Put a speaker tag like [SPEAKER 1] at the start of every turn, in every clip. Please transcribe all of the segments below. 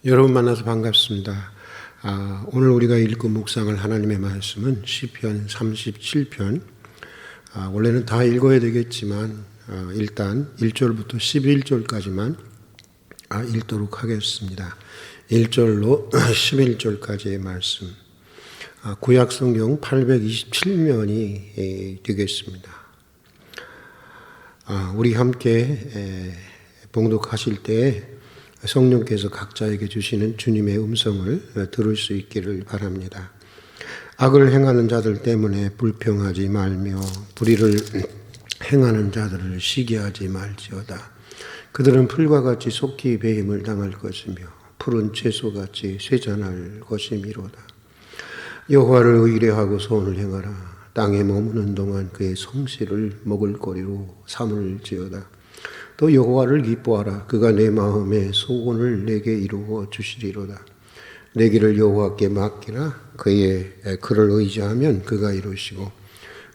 [SPEAKER 1] 여러분 만나서 반갑습니다. 오늘 우리가 읽고 묵상할 하나님의 말씀은 시편 37편. 원래는 다 읽어야 되겠지만 일단 1절부터 11절까지만 읽도록 하겠습니다. 1절로 11절까지의 말씀. 구약성경 827면이 되겠습니다. 우리 함께 봉독하실 때 성령께서 각자에게 주시는 주님의 음성을 들을 수 있기를 바랍니다. 악을 행하는 자들 때문에 불평하지 말며 불의를 행하는 자들을 시기하지 말지어다. 그들은 풀과 같이 속히 배임을 당할 것이며 푸른 채소같이 쇠잔할 것이미로다. 여호와를 의뢰하고 소원을 행하라. 땅에 머무는 동안 그의 성실을 먹을거리로 삼을지어다. 또 여호와를 기뻐하라. 그가 내 마음의 소원을 내게 이루어 주시리로다. 내 길을 여호와께 맡기라. 그를 의지하면 그가 이루시고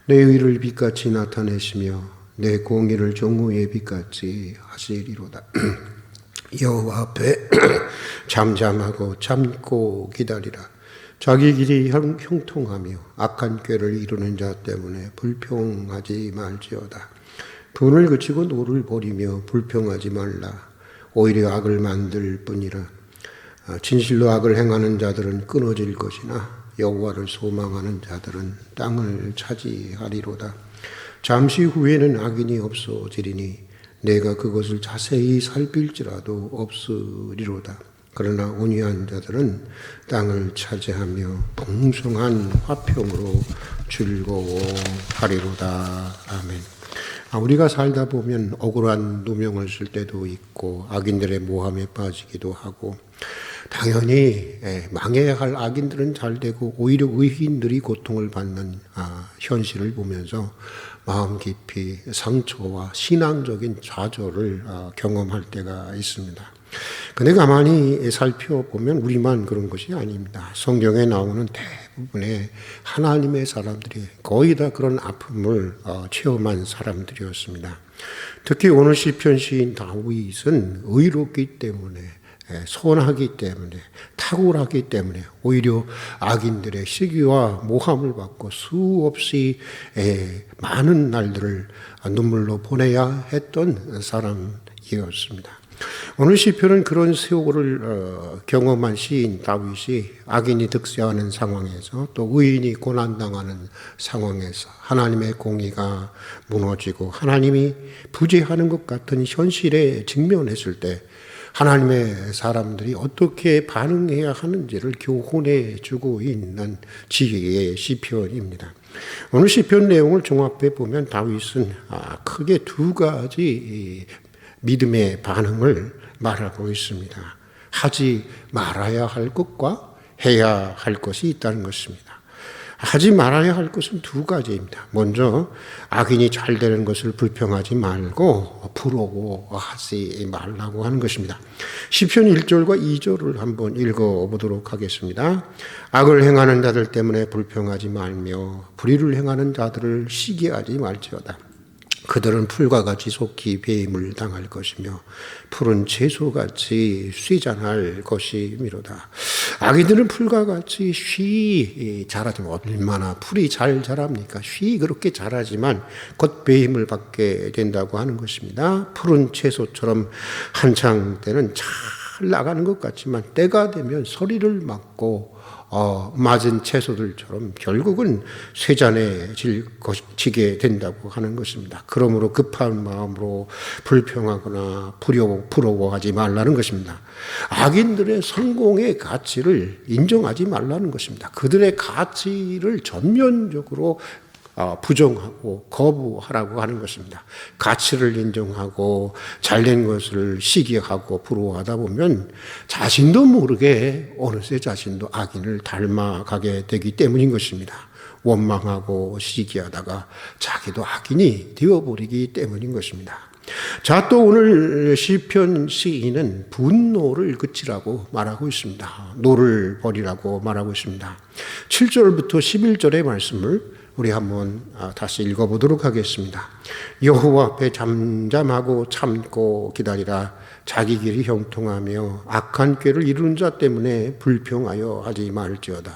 [SPEAKER 1] 내 의를 빛같이 나타내시며 내 공의를 정오의 빛같이 하시리로다. 여호와 앞에 잠잠하고 참고 기다리라. 자기 길이 형통하며 악한 꾀를 이루는 자 때문에 불평하지 말지어다. 분을 그치고 노를 버리며 불평하지 말라. 오히려 악을 만들 뿐이라. 진실로 악을 행하는 자들은 끊어질 것이나 여호와를 소망하는 자들은 땅을 차지하리로다. 잠시 후에는 악인이 없어지리니 내가 그것을 자세히 살필지라도 없으리로다. 그러나 온유한 자들은 땅을 차지하며 풍성한 화평으로 즐거워하리로다. 아멘. 우리가 살다 보면 억울한 누명을 쓸 때도 있고 악인들의 모함에 빠지기도 하고, 당연히 망해야 할 악인들은 잘 되고 오히려 의인들이 고통을 받는 현실을 보면서 마음 깊이 상처와 신앙적인 좌절을 경험할 때가 있습니다. 근데 가만히 살펴보면 우리만 그런 것이 아닙니다. 성경에 나오는 대부분의 하나님의 사람들이 거의 다 그런 아픔을 체험한 사람들이었습니다. 특히 오늘 시편 시인 다윗은 의롭기 때문에, 선하기 때문에, 탁월하기 때문에 오히려 악인들의 시기와 모함을 받고 수없이 많은 날들을 눈물로 보내야 했던 사람이었습니다. 오늘 시편은 그런 세월을 경험한 시인 다윗이 악인이 득세하는 상황에서 또 의인이 고난당하는 상황에서 하나님의 공의가 무너지고 하나님이 부재하는 것 같은 현실에 직면했을 때 하나님의 사람들이 어떻게 반응해야 하는지를 교훈해 주고 있는 지혜의 시편입니다. 오늘 시편 내용을 종합해 보면 다윗은 크게 두 가지 믿음의 반응을 말하고 있습니다. 하지 말아야 할 것과 해야 할 것이 있다는 것입니다. 하지 말아야 할 것은 두 가지입니다. 먼저 악인이 잘 되는 것을 불평하지 말고 부러워하지 말라고 하는 것입니다. 시편 1절과 2절을 한번 읽어보도록 하겠습니다. 악을 행하는 자들 때문에 불평하지 말며 불의를 행하는 자들을 시기하지 말지어다. 그들은 풀과 같이 속히 배임을 당할 것이며 푸른 채소같이 쇠잔할 것이미로다. 악인들은 풀과 같이 쉬 자라지만 얼마나 풀이 잘 자랍니까? 쉬 그렇게 자라지만 곧 배임을 받게 된다고 하는 것입니다. 푸른 채소처럼 한창 때는 잘 나가는 것 같지만 때가 되면 서리를 맞고 맞은 채소들처럼 결국은 쇠잔해지게 된다고 하는 것입니다. 그러므로 급한 마음으로 불평하거나 부러워하지 말라는 것입니다. 악인들의 성공의 가치를 인정하지 말라는 것입니다. 그들의 가치를 전면적으로 부정하고 거부하라고 하는 것입니다. 가치를 인정하고 잘된 것을 시기하고 부러워하다 보면 자신도 모르게 어느새 자신도 악인을 닮아가게 되기 때문인 것입니다. 원망하고 시기하다가 자기도 악인이 되어버리기 때문인 것입니다. 자, 또 오늘 시편 시인은 분노를 그치라고 말하고 있습니다. 노를 버리라고 말하고 있습니다. 7절부터 11절의 말씀을 우리 한번 다시 읽어보도록 하겠습니다. 여호와 앞에 잠잠하고 참고 기다리라. 자기 길이 형통하며 악한 꾀를 이루는 자 때문에 불평하여 하지 말지어다.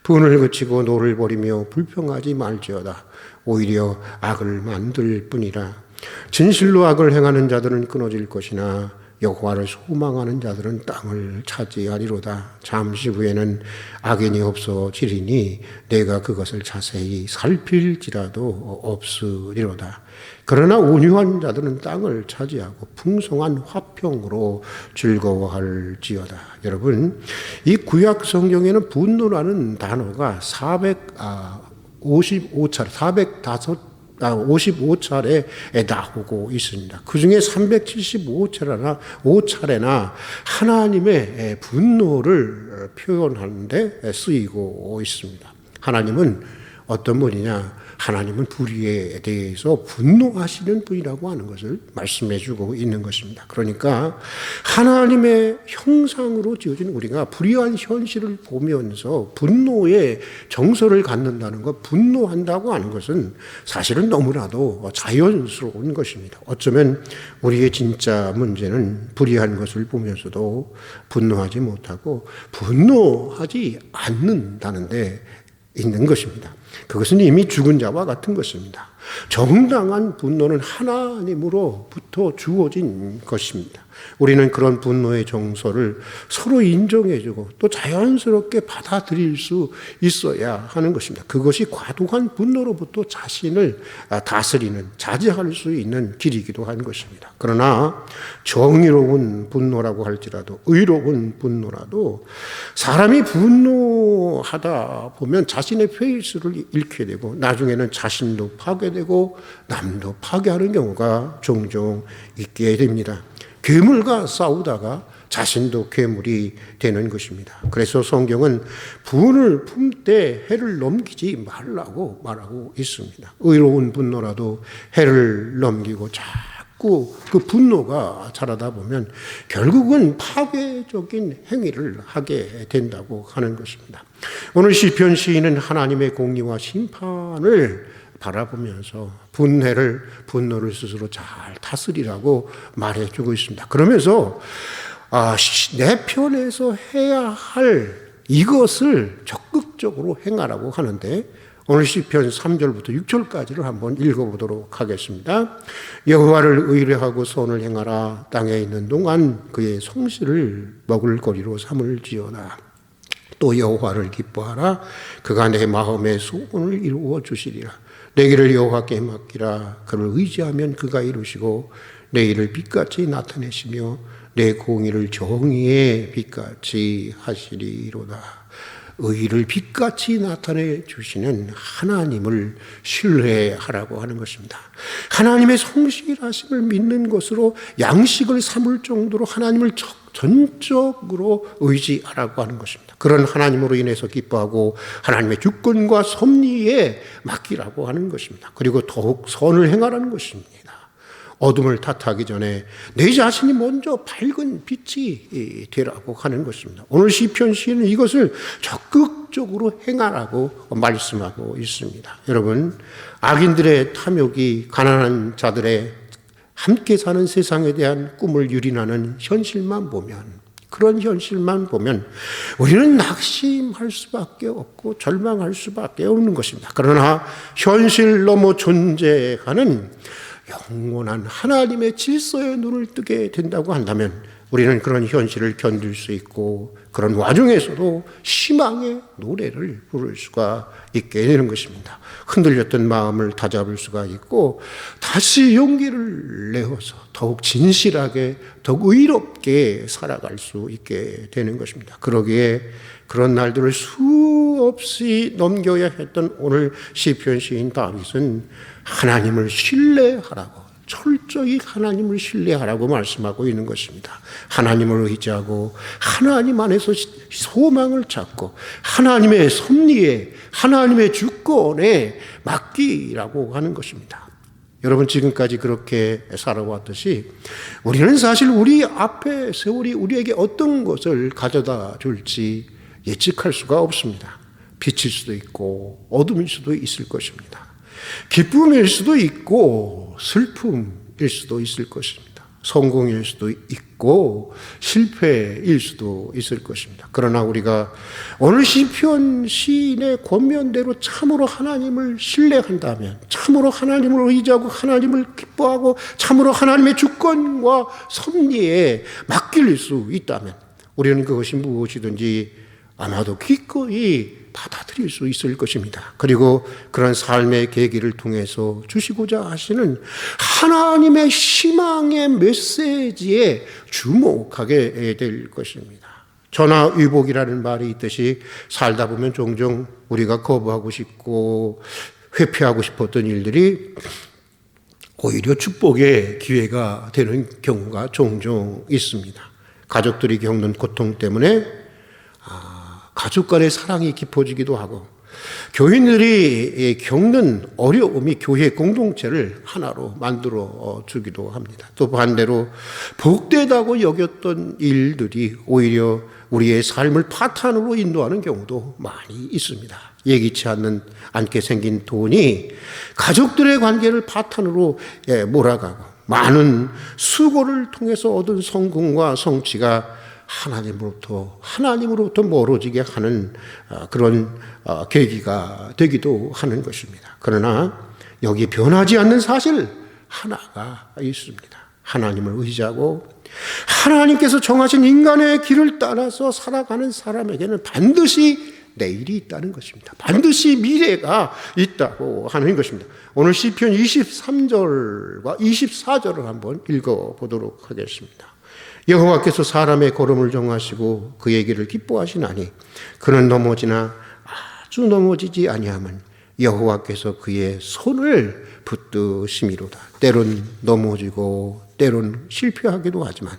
[SPEAKER 1] 분을 그치고 노를 버리며 불평하지 말지어다. 오히려 악을 만들 뿐이라. 진실로 악을 행하는 자들은 끊어질 것이나 여호와를 소망하는 자들은 땅을 차지하리로다. 잠시 후에는 악인이 없어지리니 내가 그것을 자세히 살필지라도 없으리로다. 그러나 온유한 자들은 땅을 차지하고 풍성한 화평으로 즐거워할지어다. 여러분, 이 구약 성경에는 분노라는 단어가 55차례에 나오고 있습니다. 그 중에 375차례나 하나님의 분노를 표현하는데 쓰이고 있습니다. 하나님은 어떤 분이냐? 하나님은 불의에 대해서 분노하시는 분이라고 하는 것을 말씀해 주고 있는 것입니다. 그러니까 하나님의 형상으로 지어진 우리가 불의한 현실을 보면서 분노의 정서를 갖는다는 것, 분노한다고 하는 것은 사실은 너무나도 자연스러운 것입니다. 어쩌면 우리의 진짜 문제는 불의한 것을 보면서도 분노하지 못하고 분노하지 않는다는 데 있는 것입니다. 그것은 이미 죽은 자와 같은 것입니다. 정당한 분노는 하나님으로부터 주어진 것입니다. 우리는 그런 분노의 정서를 서로 인정해주고 또 자연스럽게 받아들일 수 있어야 하는 것입니다. 그것이 과도한 분노로부터 자신을 다스리는, 자제할 수 있는 길이기도 한 것입니다. 그러나 정의로운 분노라고 할지라도, 의로운 분노라도 사람이 분노하다 보면 자신의 페이스를 잃게 되고 나중에는 자신도 파괴되고 남도 파괴하는 경우가 종종 있게 됩니다. 괴물과 싸우다가 자신도 괴물이 되는 것입니다. 그래서 성경은 분을 품되 해를 넘기지 말라고 말하고 있습니다. 의로운 분노라도 해를 넘기고 자꾸 그 분노가 자라다 보면 결국은 파괴적인 행위를 하게 된다고 하는 것입니다. 오늘 시편 시인은 하나님의 공의와 심판을 바라보면서 분노를 스스로 잘 다스리라고 말해주고 있습니다. 그러면서 내 편에서 해야 할 이것을 적극적으로 행하라고 하는데 오늘 시편 3절부터 6절까지를 한번 읽어보도록 하겠습니다. 여호와를 의뢰하고 선을 행하라. 땅에 있는 동안 그의 성실을 먹을거리로 삼을지어다. 또 여호와를 기뻐하라. 그가 내 마음의 소원을 이루어 주시리라. 내 길을 여호와께 맡기라. 그를 의지하면 그가 이루시고 내 일을 빛같이 나타내시며 내 공의를 정의의 빛같이 하시리로다. 의를 빛같이 나타내 주시는 하나님을 신뢰하라고 하는 것입니다. 하나님의 성실하심을 믿는 것으로 양식을 삼을 정도로 하나님을 전적으로 의지하라고 하는 것입니다. 그런 하나님으로 인해서 기뻐하고 하나님의 주권과 섭리에 맡기라고 하는 것입니다. 그리고 더욱 선을 행하라는 것입니다. 어둠을 탓하기 전에 내 자신이 먼저 밝은 빛이 되라고 하는 것입니다. 오늘 시편 시인은 이것을 적극적으로 행하라고 말씀하고 있습니다. 여러분, 악인들의 탐욕이 가난한 자들의 함께 사는 세상에 대한 꿈을 유린하는 현실만 보면, 그런 현실만 보면 우리는 낙심할 수밖에 없고 절망할 수밖에 없는 것입니다. 그러나 현실 넘어 존재하는 영원한 하나님의 질서에 눈을 뜨게 된다고 한다면 우리는 그런 현실을 견딜 수 있고 그런 와중에서도 희망의 노래를 부를 수가 있게 되는 것입니다. 흔들렸던 마음을 다잡을 수가 있고 다시 용기를 내어서 더욱 진실하게 더욱 의롭게 살아갈 수 있게 되는 것입니다. 그러기에 그런 날들을 수없이 넘겨야 했던 오늘 시편 시인 다윗은 하나님을 신뢰하라고, 철저히 하나님을 신뢰하라고 말씀하고 있는 것입니다. 하나님을 의지하고 하나님 안에서 소망을 찾고 하나님의 섭리에, 하나님의 주권에 맡기라고 하는 것입니다. 여러분, 지금까지 그렇게 살아왔듯이 우리는 사실 우리 앞에 세월이 우리에게 어떤 것을 가져다 줄지 예측할 수가 없습니다. 빛일 수도 있고 어둠일 수도 있을 것입니다. 기쁨일 수도 있고 슬픔일 수도 있을 것입니다. 성공일 수도 있고 실패일 수도 있을 것입니다. 그러나 우리가 오늘 시편 시인의 권면대로 참으로 하나님을 신뢰한다면, 참으로 하나님을 의지하고 하나님을 기뻐하고 참으로 하나님의 주권과 섭리에 맡길 수 있다면 우리는 그것이 무엇이든지 아마도 기꺼이 받아들일 수 있을 것입니다. 그리고 그런 삶의 계기를 통해서 주시고자 하시는 하나님의 희망의 메시지에 주목하게 될 것입니다. 전화위복이라는 말이 있듯이 살다 보면 종종 우리가 거부하고 싶고 회피하고 싶었던 일들이 오히려 축복의 기회가 되는 경우가 종종 있습니다. 가족들이 겪는 고통 때문에 가족 간의 사랑이 깊어지기도 하고, 교인들이 겪는 어려움이 교회 공동체를 하나로 만들어 주기도 합니다. 또 반대로 복되다고 여겼던 일들이 오히려 우리의 삶을 파탄으로 인도하는 경우도 많이 있습니다. 예기치 않게 생긴 돈이 가족들의 관계를 파탄으로 몰아가고, 많은 수고를 통해서 얻은 성공과 성취가 하나님으로부터 멀어지게 하는 그런 계기가 되기도 하는 것입니다. 그러나 여기 변하지 않는 사실 하나가 있습니다. 하나님을 의지하고 하나님께서 정하신 인간의 길을 따라서 살아가는 사람에게는 반드시 내일이 있다는 것입니다. 반드시 미래가 있다고 하는 것입니다. 오늘 시편 23절과 24절을 한번 읽어보도록 하겠습니다. 여호와께서 사람의 걸음을 정하시고 그의 길을 기뻐하시나니 그는 넘어지나 아주 넘어지지 아니함은 여호와께서 그의 손을 붙드심이로다. 때론 넘어지고 때론 실패하기도 하지만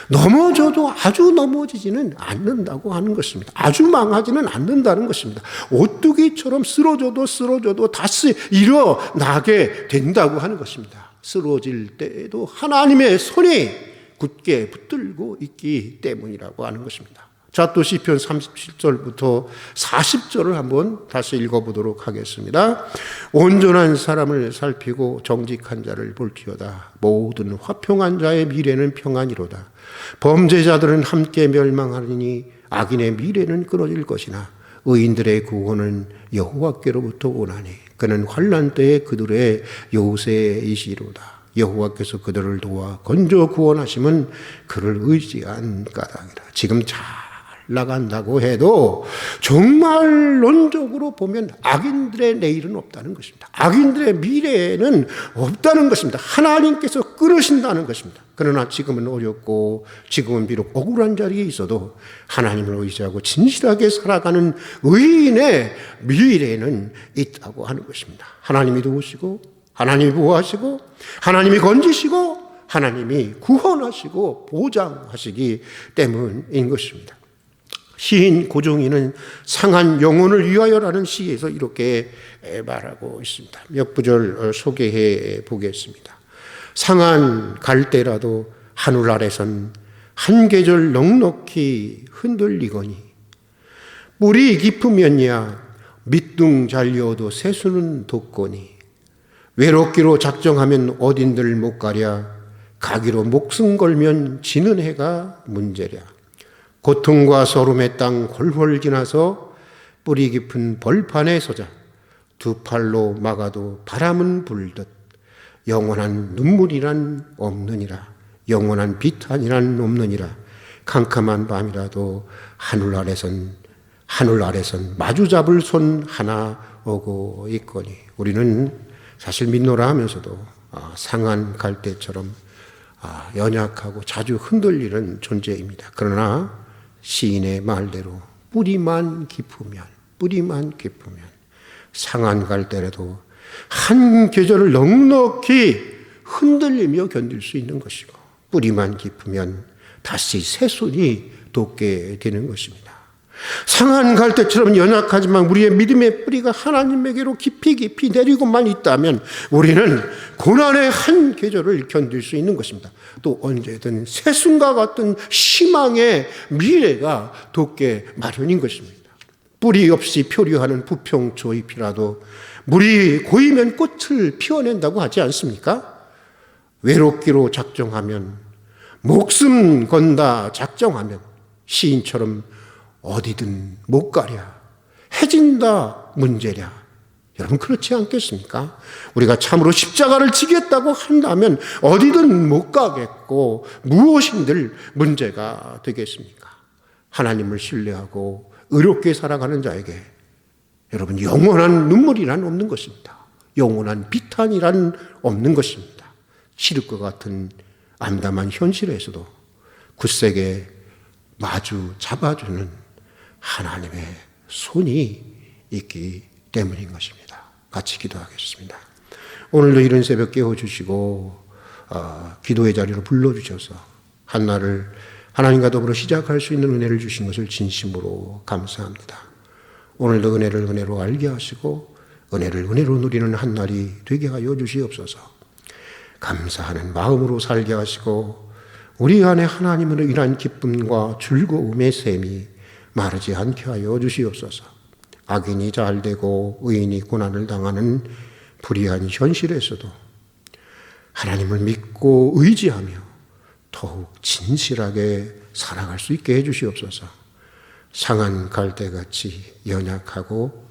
[SPEAKER 1] 넘어져도 아주 넘어지지는 않는다고 하는 것입니다. 아주 망하지는 않는다는 것입니다. 오뚜기처럼 쓰러져도 다시 일어나게 된다고 하는 것입니다. 쓰러질 때에도 하나님의 손이 굳게 붙들고 있기 때문이라고 하는 것입니다. 자, 또 시편 37절부터 40절을 한번 다시 읽어보도록 하겠습니다. 온전한 사람을 살피고 정직한 자를 볼지어다. 모든 화평한 자의 미래는 평안이로다. 범죄자들은 함께 멸망하리니 악인의 미래는 끊어질 것이나 의인들의 구원은 여호와께로부터 오나니 그는 환난 때에 그들의 요새이시로다. 여호와께서 그들을 도와 건져 구원하심은 그를 의지한 까닭이라. 지금 잘 나간다고 해도 정말론적으로 보면 악인들의 내일은 없다는 것입니다. 악인들의 미래는 없다는 것입니다. 하나님께서 끊으신다는 것입니다. 그러나 지금은 어렵고 지금은 비록 억울한 자리에 있어도 하나님을 의지하고 진실하게 살아가는 의인의 미래는 있다고 하는 것입니다. 하나님이 도우시고 하나님이 보호하시고 하나님이 건지시고 하나님이 구원하시고 보장하시기 때문인 것입니다. 시인 고종이는 상한 영혼을 위하여라는 시에서 이렇게 말하고 있습니다. 몇 구절 소개해 보겠습니다. 상한 갈대라도 하늘 아래선 한 계절 넉넉히 흔들리거니 물이 깊으면야 밑둥 잘려도 새수는 돋거니 외롭기로 작정하면 어딘들 못 가랴 가기로 목숨 걸면 지는 해가 문제랴 고통과 서름의 땅 홀홀 지나서 뿌리 깊은 벌판에 서자 두 팔로 막아도 바람은 불듯 영원한 눈물이란 없느니라 영원한 비탄이란 없느니라 캄캄한 밤이라도 하늘 아래선 마주 잡을 손 하나 오고 있거니 우리는 사실 믿노라 하면서도 상한 갈대처럼 연약하고 자주 흔들리는 존재입니다. 그러나 시인의 말대로 뿌리만 깊으면 상한 갈대라도 한 계절을 넉넉히 흔들리며 견딜 수 있는 것이고 뿌리만 깊으면 다시 새순이 돋게 되는 것입니다. 상한 갈대처럼 연약하지만 우리의 믿음의 뿌리가 하나님에게로 깊이 내리고만 있다면 우리는 고난의 한 계절을 견딜 수 있는 것입니다. 또 언제든 새순과 같은 희망의 미래가 돋게 마련인 것입니다. 뿌리 없이 표류하는 부평초 잎이라도 물이 고이면 꽃을 피워낸다고 하지 않습니까? 외롭기로 작정하면, 목숨 건다 작정하면 시인처럼 어디든 못 가랴, 해진다 문제랴. 여러분 그렇지 않겠습니까? 우리가 참으로 십자가를 지겠다고 한다면 어디든 못 가겠고 무엇인들 문제가 되겠습니까? 하나님을 신뢰하고 의롭게 살아가는 자에게 여러분 영원한 눈물이란 없는 것입니다. 영원한 비탄이란 없는 것입니다. 시륵과 같은 암담한 현실에서도 굳세게 마주 잡아주는 하나님의 손이 있기 때문인 것입니다. 같이 기도하겠습니다. 오늘도 이른 새벽 깨워주시고 기도의 자리로 불러주셔서 한날을 하나님과 더불어 시작할 수 있는 은혜를 주신 것을 진심으로 감사합니다. 오늘도 은혜를 은혜로 알게 하시고 은혜를 은혜로 누리는 한날이 되게 하여 주시옵소서. 감사하는 마음으로 살게 하시고 우리 안에 하나님으로 인한 기쁨과 즐거움의 샘이 마르지 않게 하여 주시옵소서. 악인이 잘되고 의인이 고난을 당하는 불의한 현실에서도 하나님을 믿고 의지하며 더욱 진실하게 살아갈 수 있게 해주시옵소서. 상한 갈대같이 연약하고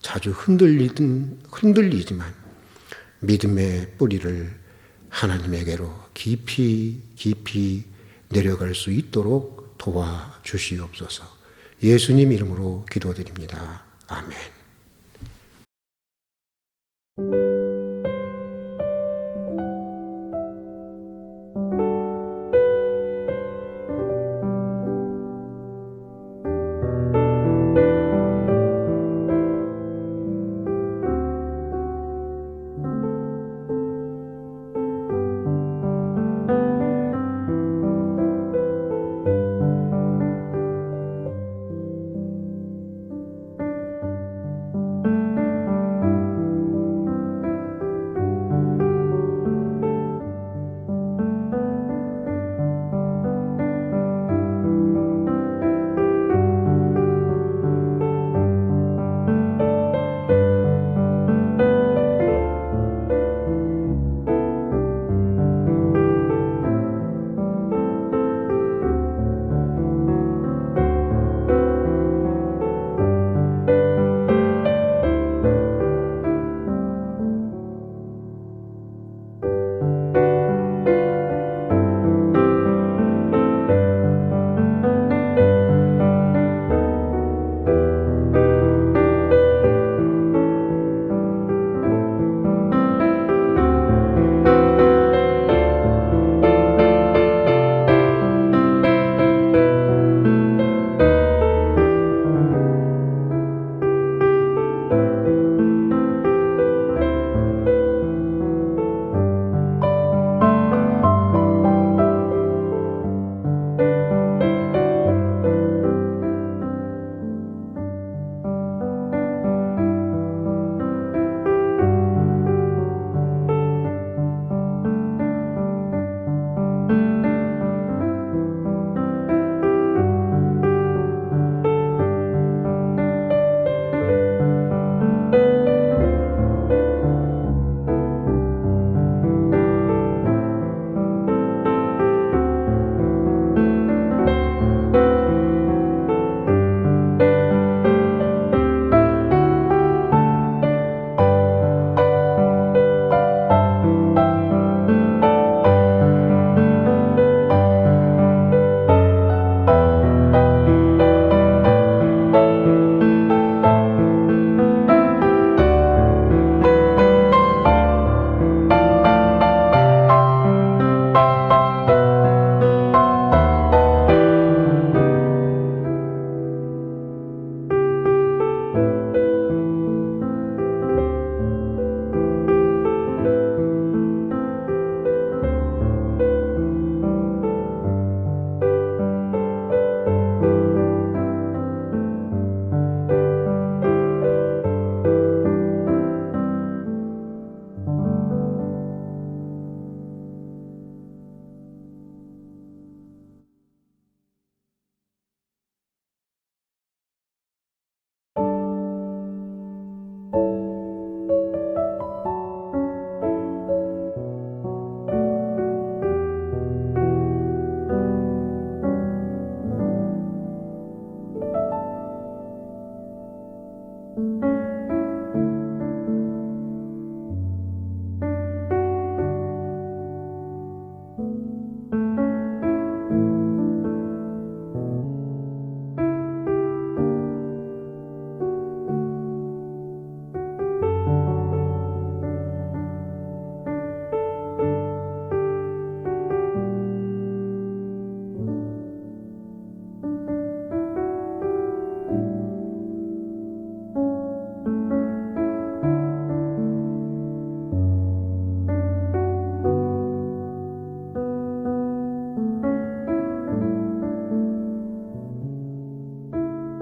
[SPEAKER 1] 자주 흔들리지만 믿음의 뿌리를 하나님에게로 깊이 깊이 내려갈 수 있도록 도와주시옵소서. 예수님 이름으로 기도드립니다. 아멘.